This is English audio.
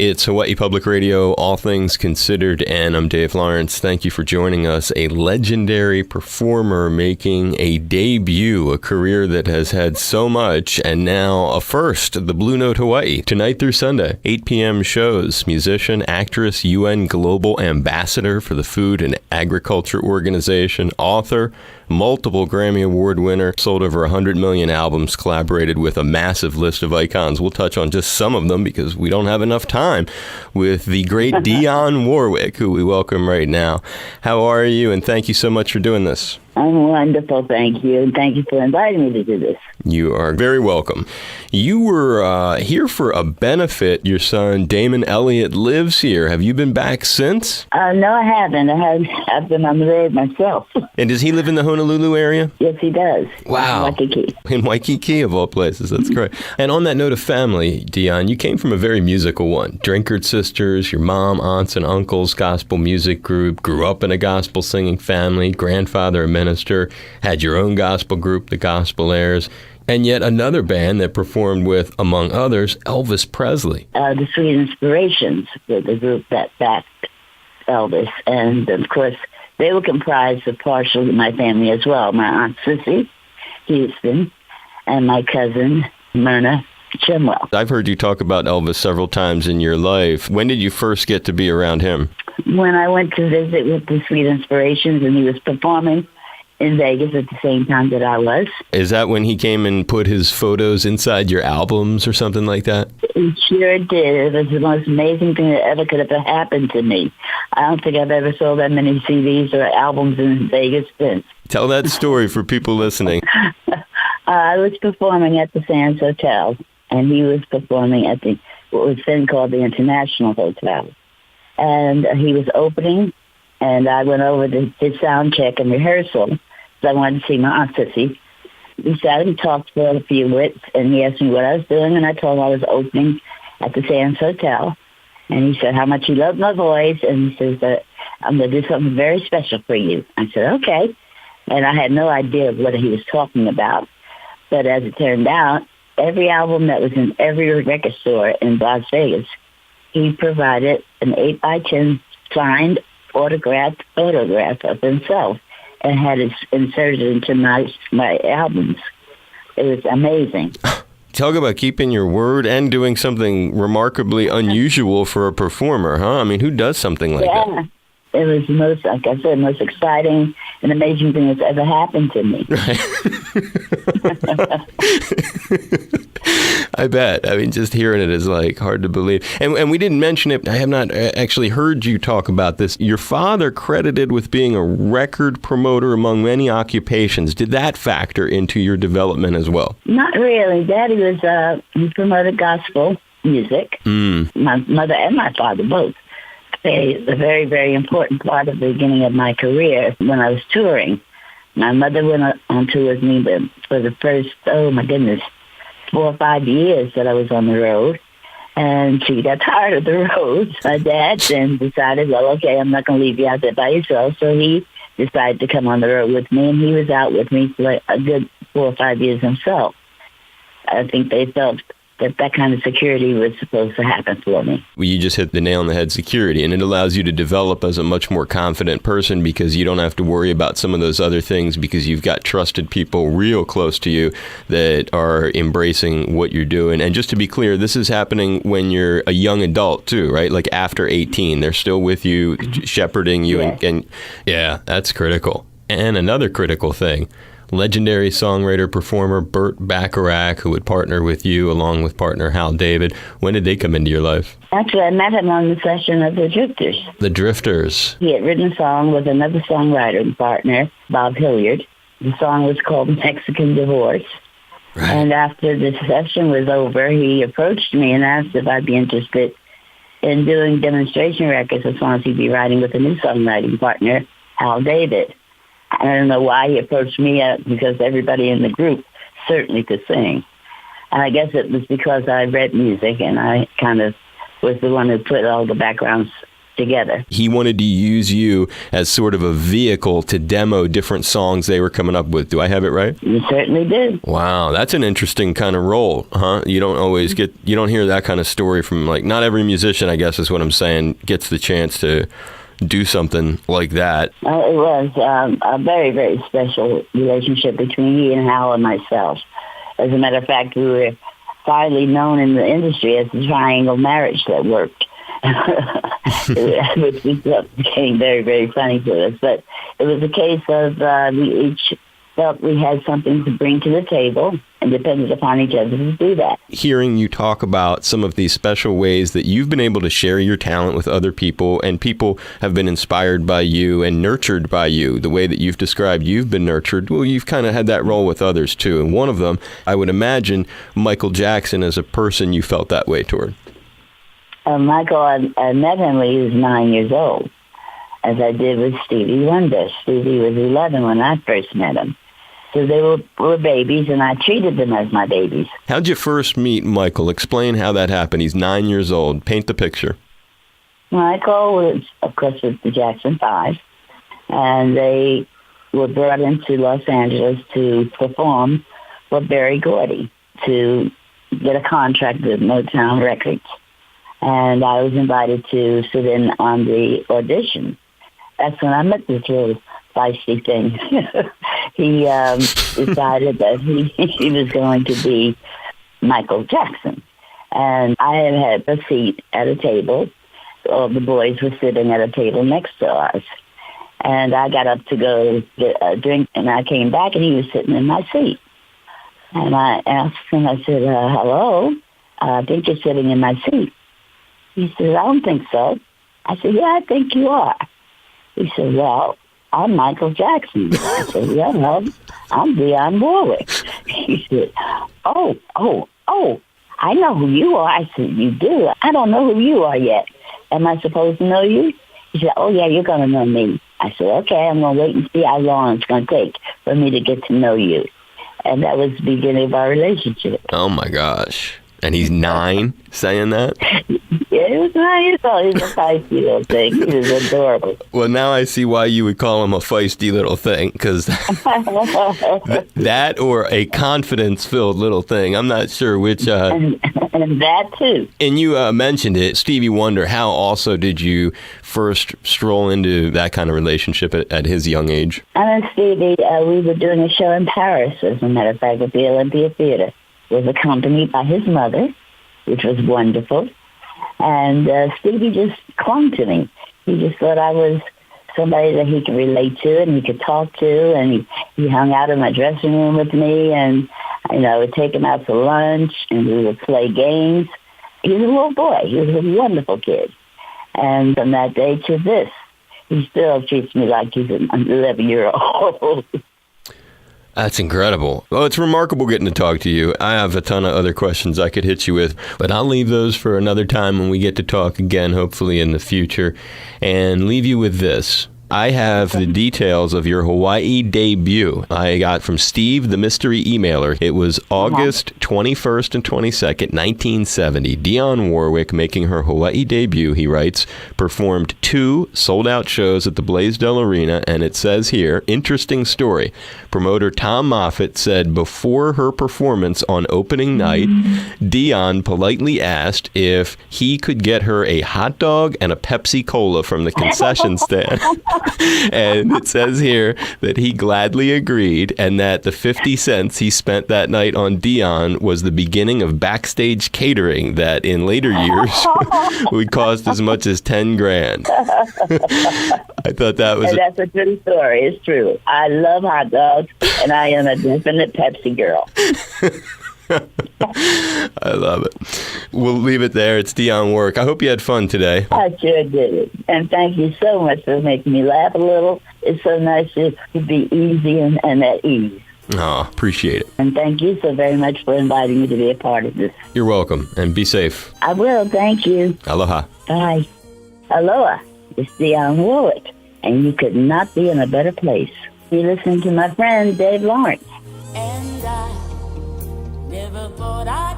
It's Hawaii Public Radio, All Things Considered, and I'm Dave Lawrence. Thank you for joining us. A legendary performer making a debut, a career that has had so much, and now a first, the Blue Note Hawaii, tonight through Sunday, 8 p.m. shows. Musician, actress, UN Global Ambassador for the Food and Agriculture Organization, author, multiple Grammy Award winner, sold over 100 million albums, collaborated with a massive list of icons. We'll touch on just some of them because we don't have enough time, with the great Dionne Warwick, who we welcome right now. How are you? And thank you so much for doing this. I'm wonderful, thank you. And thank you for inviting me to do this. You are very welcome. You were here for a benefit. Your son, Damon Elliott, lives here. Have you been back since? No, I haven't. I've been on the road myself. And does he live in the Honolulu area? Yes, he does. Wow. In Waikiki. In Waikiki, of all places. That's great. And on that note of family, Dionne, you came from a very musical one. Drinkard sisters, your mom, aunts, and uncles, gospel music group, grew up in a gospel singing family, grandfather, a minister, had your own gospel group, the Gospel Heirs, and yet another band that performed with, among others, Elvis Presley. The Sweet Inspirations were the group that backed Elvis. And, of course, they were comprised of partially my family as well. My Aunt Sissy Houston and my cousin, Myrna Chimwell. I've heard you talk about Elvis several times in your life. When did you first get to be around him? When I went to visit with the Sweet Inspirations and he was performing in Vegas at the same time that I was. Is that when he came and put his photos inside your albums or something like that? It sure did. It was the most amazing thing that ever could have happened to me. I don't think I've ever sold that many CDs or albums in Vegas since. Tell that story for people listening. I was performing at the Sands Hotel, and he was performing at what was then called the International Hotel. And he was opening, and I went over to his sound check and rehearsal. So I wanted to see my Aunt Sissy. We sat and talked for a few minutes, and he asked me what I was doing, and I told him I was opening at the Sands Hotel. And he said how much he loved my voice, and he says that I'm going to do something very special for you. I said, okay. And I had no idea what he was talking about. But as it turned out, every album that was in every record store in Las Vegas, he provided an 8x10 signed autographed photograph of himself and had it inserted into my albums. It was amazing. Talk about keeping your word and doing something remarkably unusual for a performer, huh? I mean, who does something like that? Yeah. It was the most, like I said, most exciting and amazing thing that's ever happened to me. Right. I bet. I mean, just hearing it is like hard to believe. And we didn't mention it. I have not actually heard you talk about this. Your father credited with being a record promoter among many occupations. Did that factor into your development as well? Not really. Daddy was, he promoted gospel music. My mother and my father both. A very, very important part of the beginning of my career when I was touring. My mother went on tour with me for the first, 4 or 5 years that I was on the road. And she got tired of the road. My dad then decided, well, okay, I'm not going to leave you out there by yourself. So he decided to come on the road with me, and he was out with me for a good 4 or 5 years himself. I think they felt that kind of security was supposed to happen for me. Well, you just hit the nail on the head, security, and it allows you to develop as a much more confident person because you don't have to worry about some of those other things because you've got trusted people real close to you that are embracing what you're doing. And just to be clear, this is happening when you're a young adult too, right? Like after 18, they're still with you, shepherding you. Yes. And yeah, that's critical. And another critical thing, legendary songwriter, performer Burt Bacharach, who would partner with you along with partner Hal David. When did they come into your life? Actually, I met him on the session of the Drifters. The Drifters. He had written a song with another songwriter and partner, Bob Hilliard. The song was called Mexican Divorce. Right. And after the session was over, he approached me and asked if I'd be interested in doing demonstration records as long as he'd be writing with a new songwriting partner, Hal David. I don't know why he approached me, because everybody in the group certainly could sing. And I guess it was because I read music and I kind of was the one who put all the background together. He wanted to use you as sort of a vehicle to demo different songs they were coming up with. Do I have it right? You certainly do. Wow, that's an interesting kind of role, huh? You don't hear that kind of story from, like, not every musician, I guess is what I'm saying, gets the chance to do something like that. It was a very, very special relationship between he and Hal and myself. As a matter of fact, we were widely known in the industry as the triangle marriage that worked, which became very, very funny to us. But it was a case of we each felt we had something to bring to the table and depended upon each other to do that. Hearing you talk about some of these special ways that you've been able to share your talent with other people, and people have been inspired by you and nurtured by you, the way that you've described you've been nurtured, well, you've kind of had that role with others too. And one of them, I would imagine, Michael Jackson, as a person you felt that way toward. Michael, I met him when he was 9 years old, as I did with Stevie Wonder. Stevie was 11 when I first met him. So they were babies, and I treated them as my babies. How'd you first meet Michael? Explain how that happened. He's 9 years old. Paint the picture. Michael was, of course, with the Jackson 5, and they were brought into Los Angeles to perform for Berry Gordy to get a contract with Motown Records. And I was invited to sit in on the audition. That's when I met this little feisty thing. He decided that he was going to be Michael Jackson. And I had a seat at a table. All the boys were sitting at a table next to us. And I got up to go get a drink, and I came back, and he was sitting in my seat. And I asked him, I said, hello, I think you're sitting in my seat. He said, I don't think so. I said, yeah, I think you are. He said, well, I'm Michael Jackson. I said, yeah, no, I'm Dionne Warwick. He said, oh, I know who you are. I said, you do? I don't know who you are yet. Am I supposed to know you? He said, oh, yeah, you're going to know me. I said, okay, I'm going to wait and see how long it's going to take for me to get to know you. And that was the beginning of our relationship. Oh, my gosh. And he's 9 saying that? Yeah, he was 9 years old. He was a feisty little thing. He was adorable. Well, now I see why you would call him a feisty little thing, because that or a confidence-filled little thing. I'm not sure which. And that, too. And you mentioned it, Stevie Wonder. How also did you first stroll into that kind of relationship at his young age? I met Stevie. We were doing a show in Paris, as a matter of fact, at the Olympia Theater. Was accompanied by his mother, which was wonderful. And Stevie just clung to me. He just thought I was somebody that he could relate to and he could talk to. And he hung out in my dressing room with me. And, I would take him out for lunch and we would play games. He was a little boy. He was a wonderful kid. And from that day to this, he still treats me like he's an 11-year-old. That's incredible. Well, it's remarkable getting to talk to you. I have a ton of other questions I could hit you with, but I'll leave those for another time when we get to talk again, hopefully in the future, and leave you with this. I have the details of your Hawaii debut. I got from Steve, the mystery emailer. It was August 21st and 22nd, 1970. Dionne Warwick, making her Hawaii debut, he writes, performed 2 sold-out shows at the Blaisdell Arena, and it says here, interesting story. Promoter Tom Moffat said before her performance on opening night, Dionne politely asked if he could get her a hot dog and a Pepsi Cola from the concession stand. And it says here that he gladly agreed, and that the 50 cents he spent that night on Dionne was the beginning of backstage catering that in later years would cost as much as 10 grand. I thought that was... And that's a good story. It's true. I love hot dogs, and I am a definite Pepsi girl. I love it. We'll leave it there. It's Dionne Warwick. I hope you had fun today. I sure did. And thank you so much for making me laugh a little. It's so nice to be easy and at ease. Oh, appreciate it. And thank you so very much for inviting me to be a part of this. You're welcome. And be safe. I will. Thank you. Aloha. Bye. Aloha. It's Dionne Warwick. And you could not be in a better place. You're listening to my friend, Dave Lawrence. And I never thought I'd